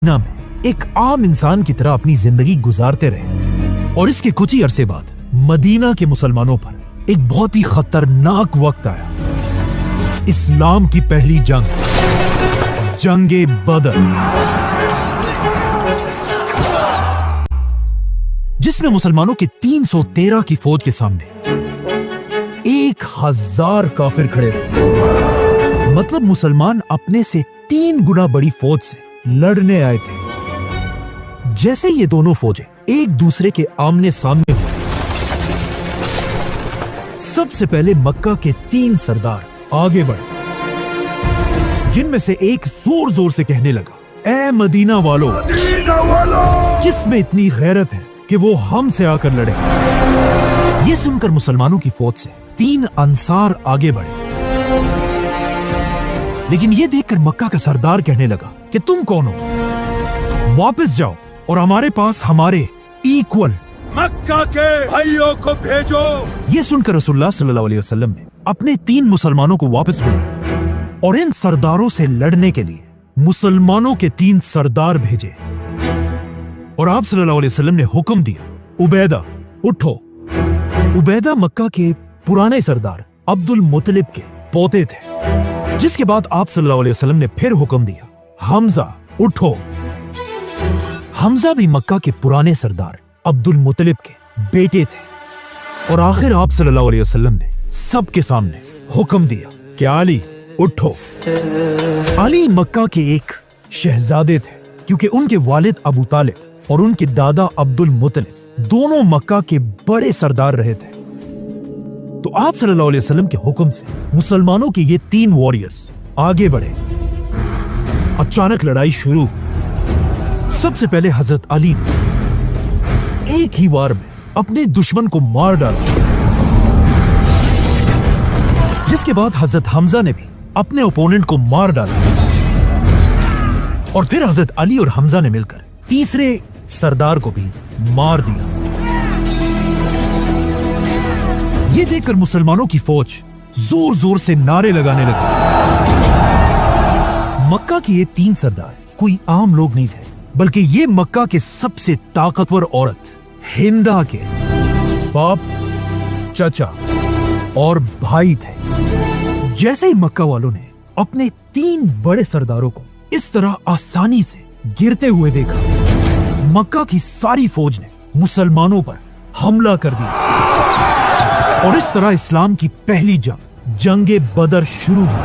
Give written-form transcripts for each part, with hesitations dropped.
ना में एक आम इंसान की तरह अपनी जिंदगी गुजारते रहे। और इसके कुछ ही अरसे बाद मदीना के मुसलमानों पर एक बहुत ही खतरनाक वक्त आया। इस्लाम की पहली जंग, जंगे बदर, जिसमें मुसलमानों के 313 की फौज के सामने 1000 काफिर खड़े थे। मतलब मुसलमान अपने से 3 गुना बड़ी फौज से लड़ने आए थे। जैसे ये दोनों फौजें एक दूसरे के आमने सामने हुए, सबसे पहले मक्का के 3 सरदार आगे बढ़े, जिनमें से एक जोर जोर से कहने लगा, ऐ मदीना वालों, किस में इतनी गैरत है कि वो हमसे आकर लड़े। ये सुनकर मुसलमानों की फौज से 3 अंसार आगे बढ़े। लेकिन ये देखकर मक्का का सरदार कहने लगा कि तुम कौन हो, वापस जाओ और हमारे पास हमारे इक्वल मक्का के भाइयों को भेजो। ये सुनकर रसूलुल्लाह सल्लल्लाहु अलैहि वसल्लम ने अपने 3 मुसलमानों को वापस बुलाया और इन सरदारों से लड़ने के लिए मुसलमानों के 3 सरदार भेजे। और आप सल्लल्लाहु अलैहि वसल्लम ने हुक्म दिया, उबैदा उठो। उबैदा मक्का के पुराने सरदार अब्दुल मुत्तलिब के पोते थे। जिसके बाद आप सल्लल्लाहु अलैहि वसल्लम ने फिर हुक्म दिया, हमजा उठो। हमजा भी मक्का के पुराने सरदार अब्दुल मुत्तलिब के बेटे थे। और आखिर आप सल्लल्लाहु अलैहि वसल्लम ने सबके सामने हुक्म दिया कि अली उठो। अली मक्का के एक शहजादे थे, क्योंकि उनके वालिद अबू तालिब और उनके दादा अब्दुल मुत्तलिब दोनों मक्का के बड़े सरदार रहे थे। तो आप सल्लल्लाहु अलैहि वसल्लम के हुक्म से मुसलमानों के ये 3 वॉरियर्स आगे बढ़े। अचानक लड़ाई शुरू हुई। सबसे पहले हजरत अली ने एक ही वार में अपने दुश्मन को मार डाला, जिसके बाद हजरत हमजा ने भी अपने ओपोनेंट को मार डाला। और फिर हजरत अली और हमजा ने मिलकर तीसरे सरदार को भी मार दिया। ये देखकर मुसलमानों की फौज जोर जोर से नारे लगाने लगी। मक्का के ये 3 सरदार कोई आम लोग नहीं थे, बल्कि ये मक्का के सबसे ताकतवर औरत हिंदा के बाप, चाचा और भाई थे। जैसे ही मक्का वालों ने अपने 3 बड़े सरदारों को इस तरह आसानी से गिरते हुए देखा, मक्का की सारी फौज ने मुसलमानों पर हमला कर दिया। और इस तरह इस्लाम की पहली जंग, जंगे बदर शुरू हुई।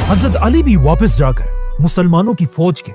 हजरत अली भी वापस जाकर मुसलमानों की फौज के